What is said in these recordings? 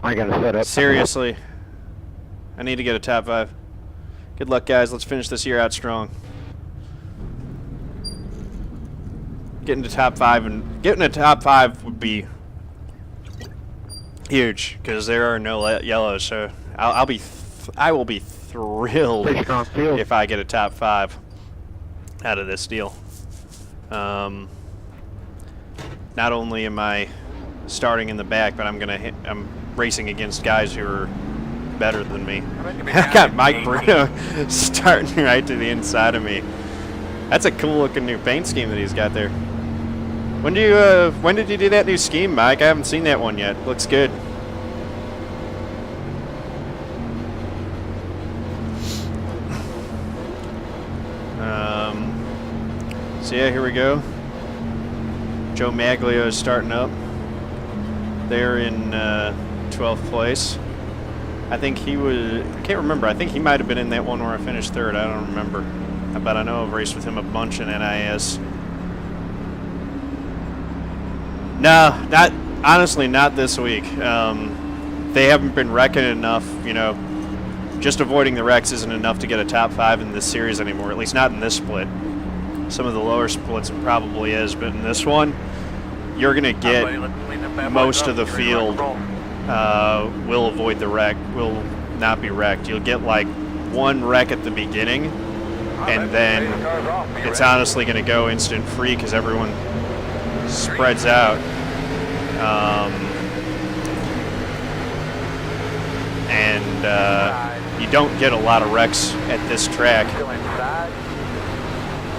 I gotta set up. Seriously. I need to get a top 5. Good luck, guys. Let's finish this year out strong. Getting to top 5 and getting a top 5 would be huge because there are no yellows. So I will be thrilled if I get a top 5 out of this deal. Not only am I starting in the back, but I'm racing against guys who are better than me. I got Mike Bruno starting right to the inside of me. That's a cool looking new paint scheme that he's got there. When did you do that new scheme, Mike? I haven't seen that one yet. Looks good. So yeah, here we go. Joe Maglio is starting up. They're in 12th place. I think he was, I can't remember. I think he might have been in that one where I finished 3rd. I don't remember. But I know I've raced with him a bunch in NIS. No, honestly, not this week. They haven't been wrecking enough, you know. Just avoiding the wrecks isn't enough to get a top 5 in this series anymore, at least not in this split. Some of the lower splits it probably is, but in this one, you're going to get most of the field will avoid the wreck, will not be wrecked. You'll get like one wreck at the beginning, and then it's honestly going to go instant free because everyone spreads out. You don't get a lot of wrecks at this track.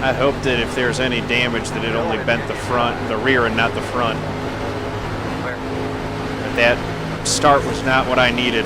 I hope that if there's any damage that it only bent the rear and not the front. But that start was not what I needed.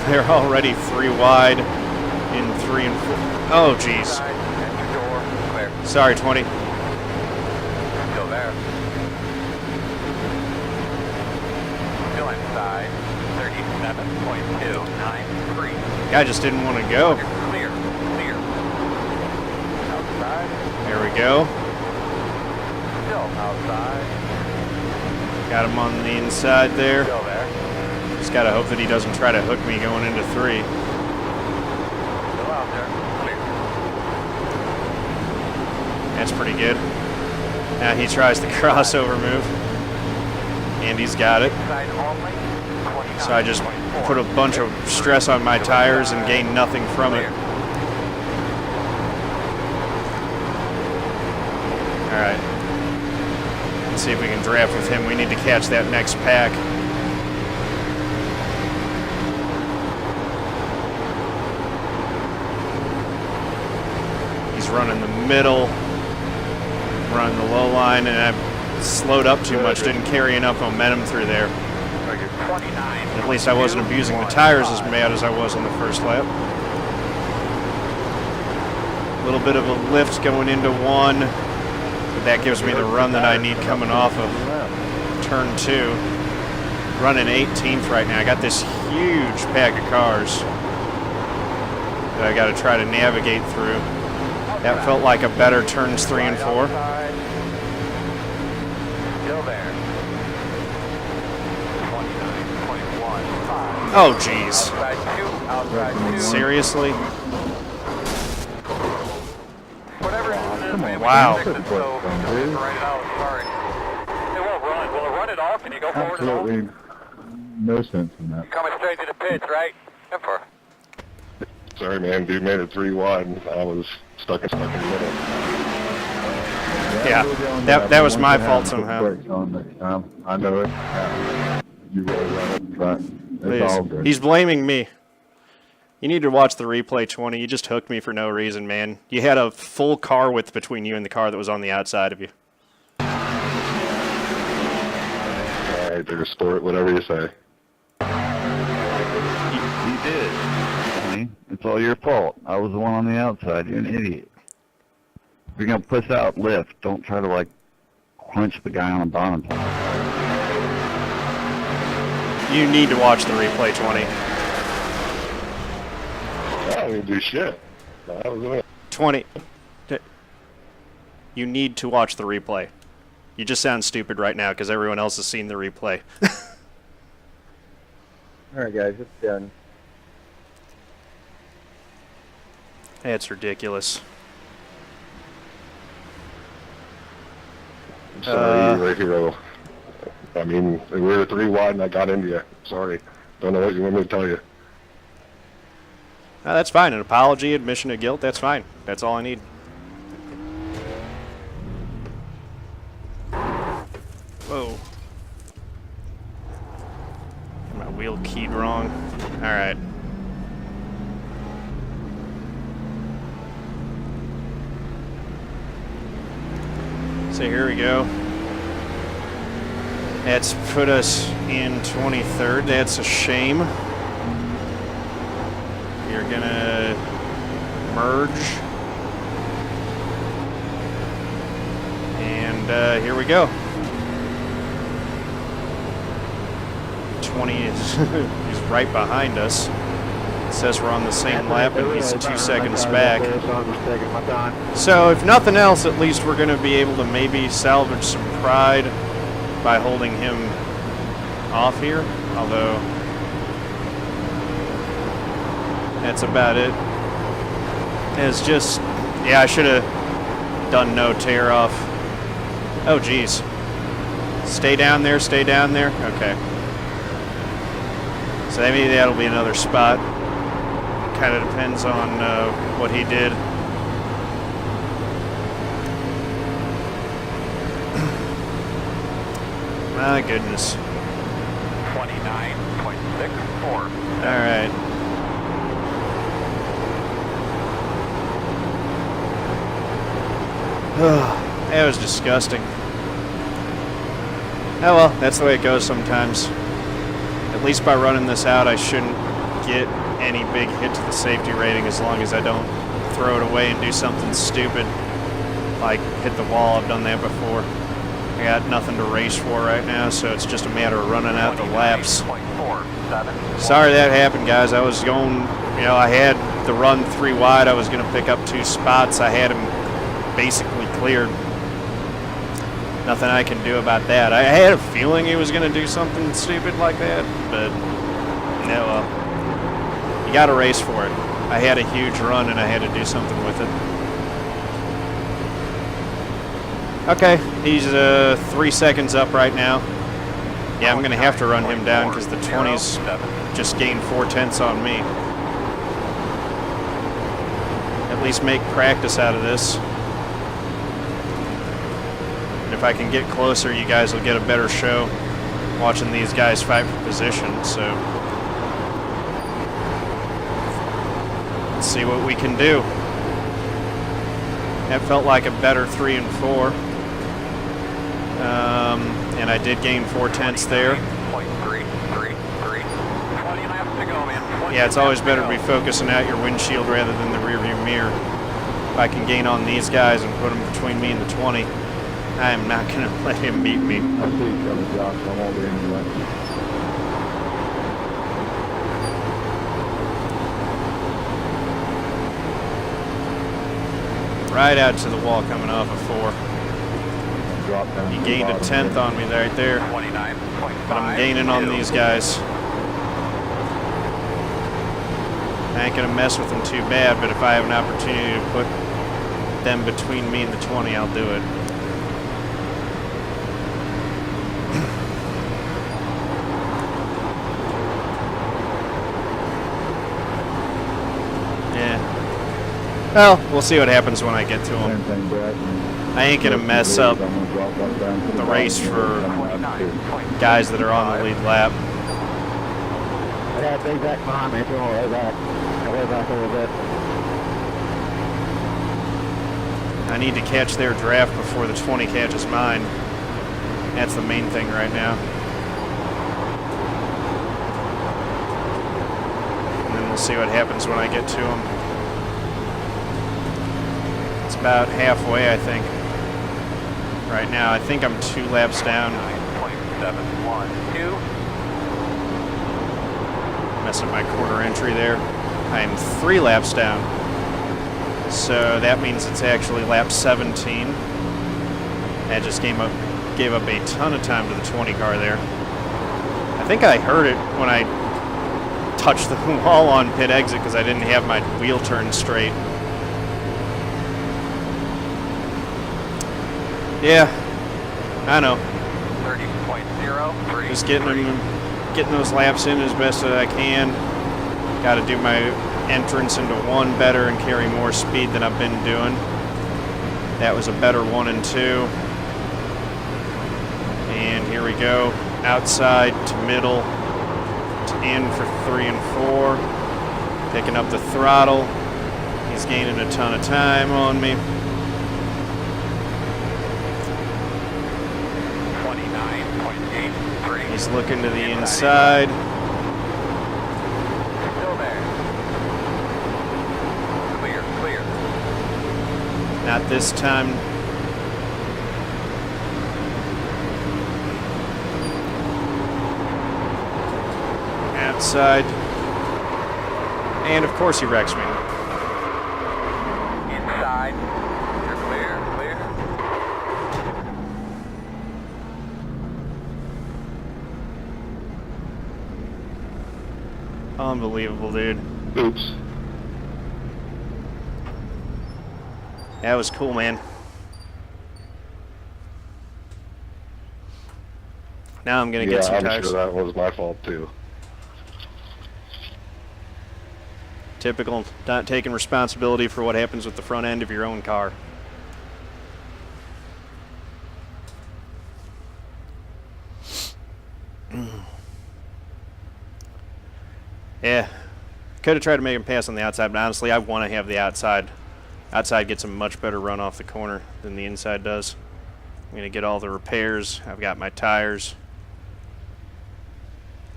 They're already 3 wide in 3 and 4. Oh, geez. Sorry, 20. Still there. Still inside. 37.293. Guy just didn't want to go. Clear. Clear. Outside. There we go. Still outside. Got him on the inside there. Still there. Just got to hope that he doesn't try to hook me going into 3. Still out there. Clear. That's pretty good. Now he tries the crossover move. And he's got it. Inside only. So I just put a bunch of stress on my tires and gained nothing from it. Alright. Let's see if we can draft with him. We need to catch that next pack. He's running the middle, running the low line, and I slowed up too much, didn't carry enough momentum through there. At least I wasn't abusing the tires as bad as I was on the first lap. A little bit of a lift going into 1, but that gives me the run that I need coming off of turn 2. Running 18th right now. I got this huge pack of cars that I got to try to navigate through. That felt like a better turns 3 and 4. Still there. Oh, jeez. Outside 2. Seriously? Whatever it is, man, Wow. we can fix it, so write it out. Sorry. It won't run. Will it run at all? Can you go forward at all? Absolutely no sense in that. Coming straight to the pitch, right? Emperor. Sorry, man. Dude made it 3 wide, and I was stuck in the middle. Yeah, that was my fault somehow. I know it. You really run it, but it's all good. He's blaming me. You need to watch the replay, 20. You just hooked me for no reason, man. You had a full car width between you and the car that was on the outside of you. All right, there's sport, whatever you say. You did. Honey. It's all your fault. I was the one on the outside. You're an idiot. If you're going to push out lift, don't try to, like, punch the guy on the bottom. You need to watch the replay, 20. I didn't do shit. That was it. 20. You need to watch the replay. You just sound stupid right now because everyone else has seen the replay. All right, guys, it's done. That's ridiculous. Sorry, right here. I mean, we were 3 wide and I got into you. Sorry. Don't know what you want me to tell you. No, that's fine. An apology, admission of guilt, that's fine. That's all I need. Whoa. Got my wheel keyed wrong. Alright. So here we go. That's put us in 23rd. That's a shame. You're gonna merge. And here we go. 20 is he's right behind us. It says we're on the same lap and he's 2 seconds back. So if nothing else, at least we're gonna be able to maybe salvage some pride by holding him off here, although that's about it. It's just, yeah, I should have done no tear off. Oh geez. Stay down there, stay down there. Okay. So maybe that'll be another spot. Kind of depends on what he did. My goodness. 29.64. Alright. That was disgusting. Oh well, that's the way it goes sometimes. At least by running this out, I shouldn't get any big hit to the safety rating as long as I don't throw it away and do something stupid like hit the wall. I've done that before. I got nothing to race for right now, so it's just a matter of running out the laps. Sorry that happened, guys. I was going, you know, I had the run 3 wide. I was going to pick up 2 spots. I had him basically cleared. Nothing I can do about that. I had a feeling he was going to do something stupid like that, but no, well, you got to race for it. I had a huge run and I had to do something with it. Okay, he's 3 seconds up right now. Yeah, I'm going to have to run him down because the 20s just gained 4/10 on me. At least make practice out of this. And if I can get closer, you guys will get a better show watching these guys fight for position. So let's see what we can do. That felt like a better 3 and 4. And I did gain 4/10 there. Yeah, it's always better to be focusing out your windshield rather than the rearview mirror. If I can gain on these guys and put them between me and the 20, I am not going to let him beat me. I see each other, Josh. I won't be anyway. Right out to the wall coming off of 4. Drop down He to the gained a bottom 10th there. on me right there. 29.5. But I'm gaining on these guys. I ain't going to mess with them too bad, but if I have an opportunity to put them between me and the 20, I'll do it. Yeah. Well, we'll see what happens when I get to Same them. thing, Brad. I ain't going to mess up I'm gonna drop that down to the bottom race there. for guys that are on the lead lap. Yeah, big back behind me. It's all way back. Way back a little bit. I need to catch their draft before the 20 catches mine. That's the main thing right now. And then we'll see what happens when I get to them. It's about halfway, I think. Right now, I think I'm 2 laps down. 9.712. Messing up my quarter entry there. I am 3 laps down. So that means it's actually lap 17. That just came up gave up a ton of time to the 20 car there. I think I heard it when I touched the wall on pit exit because I didn't have my wheel turned straight. Yeah, I know. 30.03. Just getting those laps in as best as I can. Got to do my entrance into 1 better and carry more speed than I've been doing. That was a better 1 and 2. And here we go. Outside to middle to in for 3 and 4. Picking up the throttle. He's gaining a ton of time on me. 29.83. He's looking to the inside. Still there. Clear. Not this time. Outside. And of course he wrecks me. Inside. You're clear. Unbelievable, dude. Oops. That was cool, man. Now I'm gonna get some I'm tires. sure that was my fault too. Typical, not taking responsibility for what happens with the front end of your own car. Yeah, could have tried to make him pass on the outside, but honestly, I want to have the outside. Outside gets a much better run off the corner than the inside does. I'm going to get all the repairs. I've got my tires.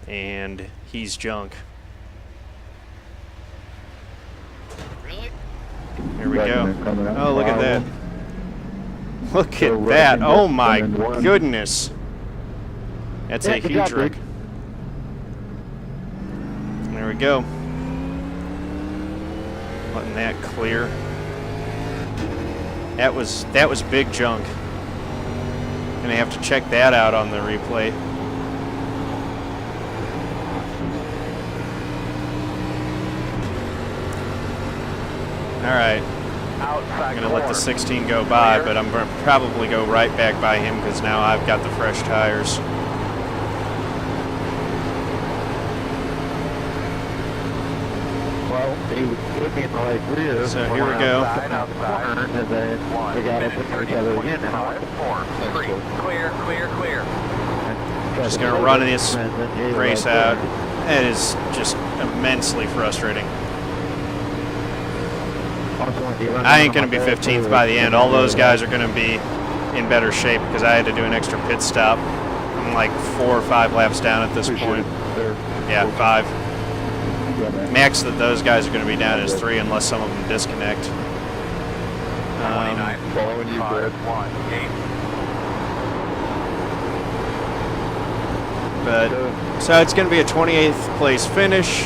And he's junk. Really? Here we go. Coming out Oh, look at that. horrible. Look Still at that. wrecking, Oh but my running 1. goodness. That's a Yeah, good huge job, wreck. dude. There we go. Letting that clear. That was big junk. Gonna have to check that out on the replay. All right. Outside I'm gonna let the corner. 16 go by, but I'm gonna probably go right back by him because now I've got the fresh tires. Well, he would be in the right rear. So here we go. Outside. And then we got to put each other again now. 3. Clear. Just gonna run this race out. It is just immensely frustrating. I ain't going to be 15th by the end. All those guys are going to be in better shape because I had to do an extra pit stop. I'm like 4 or 5 laps down at this point. Yeah, 5. Max that those guys are going to be down is 3 unless some of them disconnect. 29. Following you, Brad. 1. 8. But so it's going to be a 28th place finish,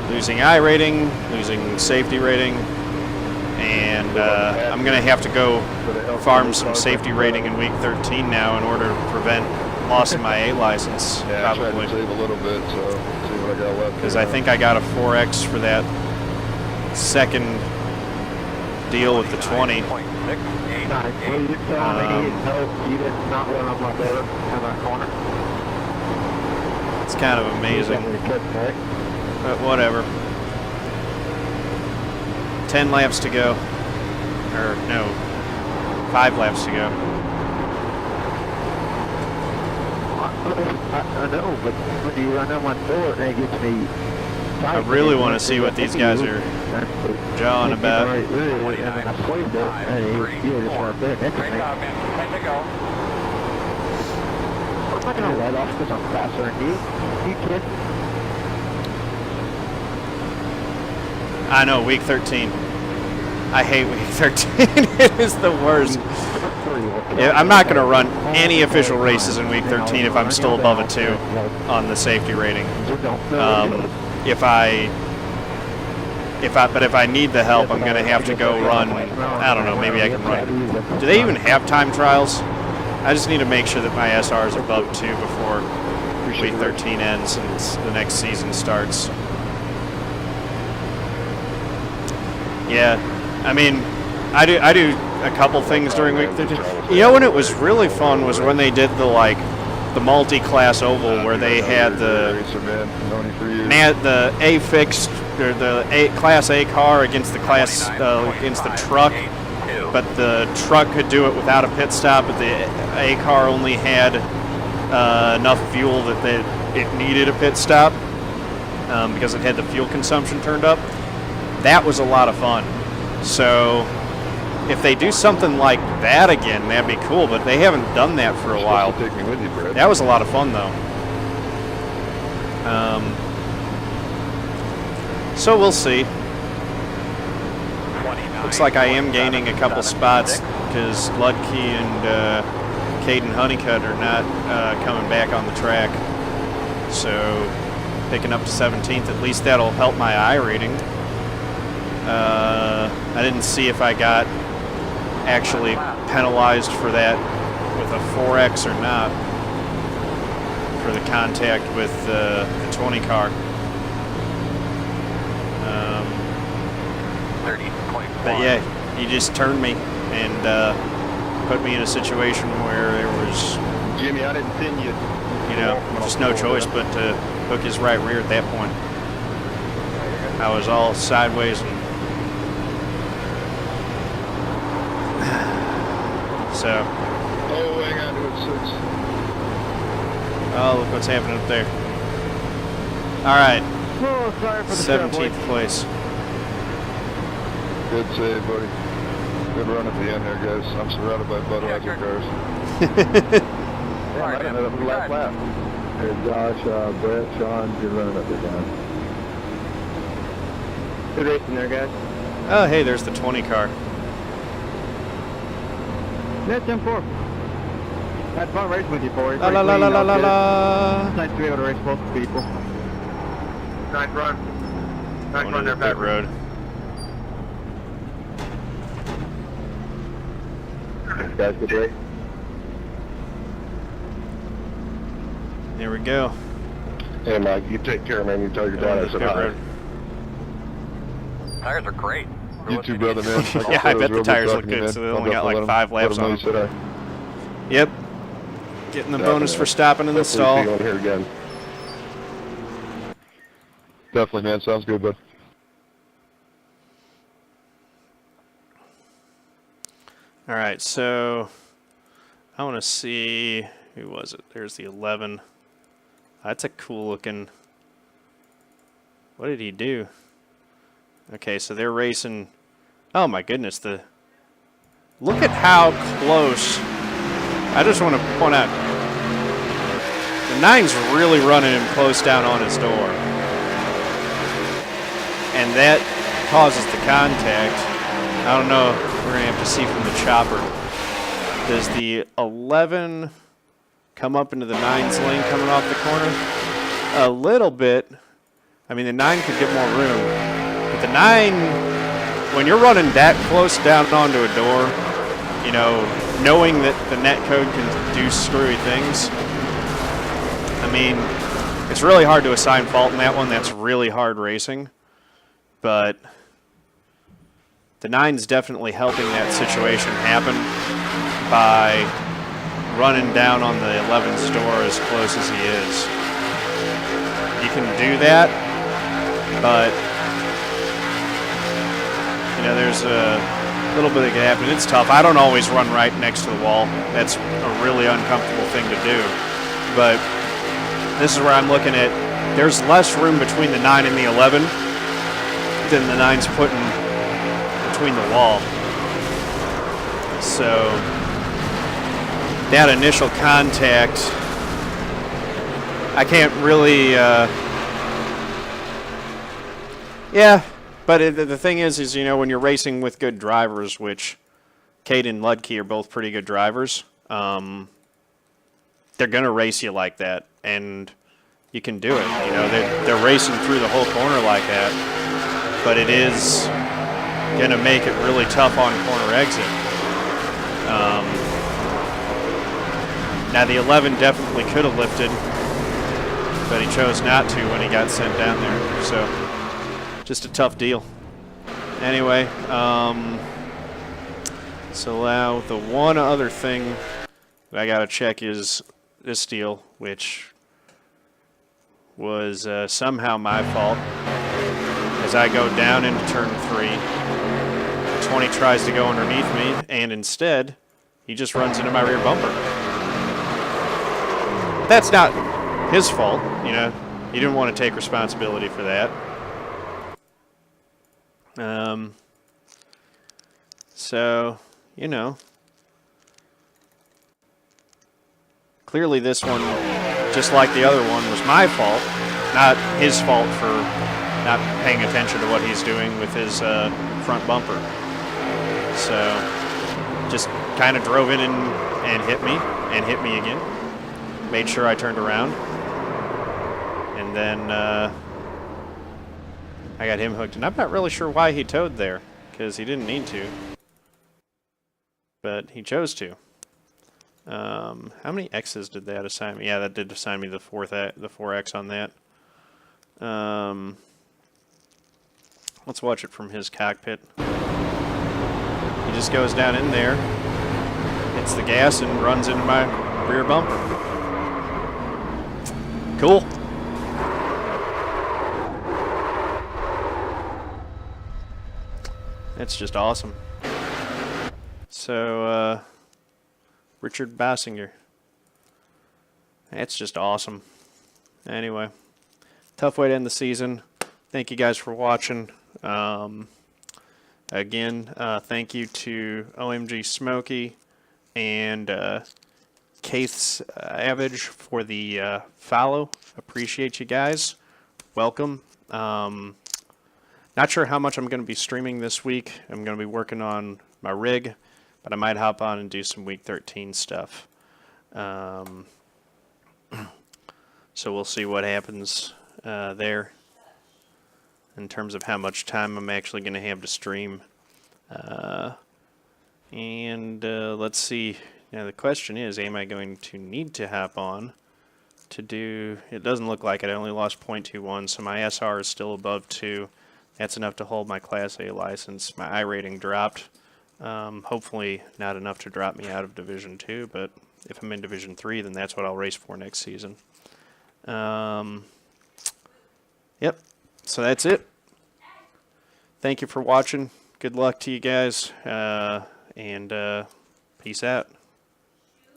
losing iRating, losing safety rating, and I'm going to have to go farm some safety rating in week 13 now in order to prevent loss of my A license, Yeah, I tried probably. to save a little bit, so see what I got left. Because I think I got a 4X for that second deal with the 20. 6. 8. Nice. Well, you tell me you did not run on my better in that corner. It's kind of amazing, but whatever. 10 laps to go. Or, no, 5 laps to go. I know, but when you run on my door, it gets me. I really want to see what these guys are jawing about. I squeezed it, and you just want to bet next to Great me. job, man. 10 to go. I'm not going to let off because I'm faster than you. You kid. I know, week 13. I hate week 13. It is the worst. Yeah, I'm not going to run any official races in week 13 if I'm still above a 2 on the safety rating. If I need the help, I'm going to have to go run. I don't know. Maybe I can run. Do they even have time trials? I just need to make sure that my SR is above 2 before week 13 ends and the next season starts. Yeah, I mean, I do a couple things during week 13. You know when it was really fun was when they did the multi-class oval where they had the A fixed or the Class A car against the against the truck, but the truck could do it without a pit stop, but the A car only had enough fuel that it needed a pit stop because it had the fuel consumption turned up. That was a lot of fun. So if they do something like that again, that'd be cool, but they haven't done that for a while. Take me with you, Brett. That was a lot of fun, though. So we'll see. Looks like I am gaining a couple spots because Ludke and Caden Honeycutt are not coming back on the track. So picking up to 17th, at least that'll help my I rating. I didn't see if I got actually penalized for that with a 4X or not for the contact with the 20 car. 30.1. But yeah, he just turned me and put me in a situation where there was, Jimmy, I didn't send you. you know, just no choice but to hook his right rear at that point. I was all sideways and so. Oh, hang on to it, 6. Oh, look what's happening up there. All right, Oh, sorry for the 17th place. Good save, buddy. Good run at the end there, guys. I'm surrounded by Budweiser cars. Sorry, I ended up in the last lap. Hey, Josh, Brett, Sean, you're running up there, guys. Good racing there, guys. Oh, hey, there's the 20 car. Net 10-4. Had fun racing with you, boys. La la la la la la la. It's nice to be able to race both people. Nice run. Nice Going run to there, the pit Pat. road. Guys, good race. There we go. Hey, Mike, you take care, man. You tell your dad I said hi. Tires are great. You too, brother, man. Like Yeah, said, I it was bet the real tires talking look to you, good, man. so they I'll only got definitely like 5 let laps him know on you them. said hi. Yep. Getting the bonus for stopping in the Hopefully stall. see you on here again. Definitely, man. Sounds good, bud. All right, so I want to see, who was it? There's the 11. That's a cool looking. What did he do? Okay, so they're racing. Oh my goodness, look at how close. I just want to point out the 9's really running him close down on his door. And that causes the contact. I don't know. We're going to have to see from the chopper. Does the 11 come up into the 9's lane coming off the corner? A little bit. I mean, the 9 could get more room. But the 9, when you're running that close down onto a door, you know, knowing that the net code can do screwy things, I mean, it's really hard to assign fault in that one. That's really hard racing. But the 9's definitely helping that situation happen by running down on the 11's door as close as he is. You can do that, but you know, there's a little bit of gap, and it's tough. I don't always run right next to the wall. That's a really uncomfortable thing to do. But this is where I'm looking at. There's less room between the 9 and the 11 than the 9's putting between the wall. So that initial contact, I can't really, yeah, but the thing is, you know, when you're racing with good drivers, which Cade and Ludke are both pretty good drivers, they're going to race you like that, and you can do it. You know, they're racing through the whole corner like that, but it is going to make it really tough on corner exit. Now the 11 definitely could have lifted, but he chose not to when he got sent down there. So just a tough deal. Anyway, so now the one other thing that I gotta check is this deal, which was somehow my fault. As I go down into turn 3, 20 tries to go underneath me, and instead, he just runs into my rear bumper. That's not his fault, you know. He didn't want to take responsibility for that. So, you know. Clearly this one, just like the other one, was my fault, not his fault for not paying attention to what he's doing with his front bumper. So, just kind of drove in and hit me again. Made sure I turned around. And then I got him hooked. And I'm not really sure why he towed there, because he didn't need to. But he chose to. How many X's did that assign me? Yeah, that did assign me the 4X on that. Let's watch it from his cockpit. He just goes down in there, hits the gas, and runs into my rear bumper. Cool. That's just awesome. So, Richard Bassinger. That's just awesome. Anyway, tough way to end the season. Thank you guys for watching. Again, thank you to OMG Smokey and Keith's Avage for the follow. Appreciate you guys. Welcome. Not sure how much I'm going to be streaming this week. I'm going to be working on my rig, but I might hop on and do some Week 13 stuff. So we'll see what happens there in terms of how much time I'm actually going to have to stream. Let's see. Now the question is, am I going to need to hop on to do... It doesn't look like it. I only lost 0.21, so my SR is still above 2. That's enough to hold my Class A license. My I rating dropped. Hopefully not enough to drop me out of Division 2, but if I'm in Division 3, then that's what I'll race for next season. Yep, so that's it. Thank you for watching. Good luck to you guys, and peace out.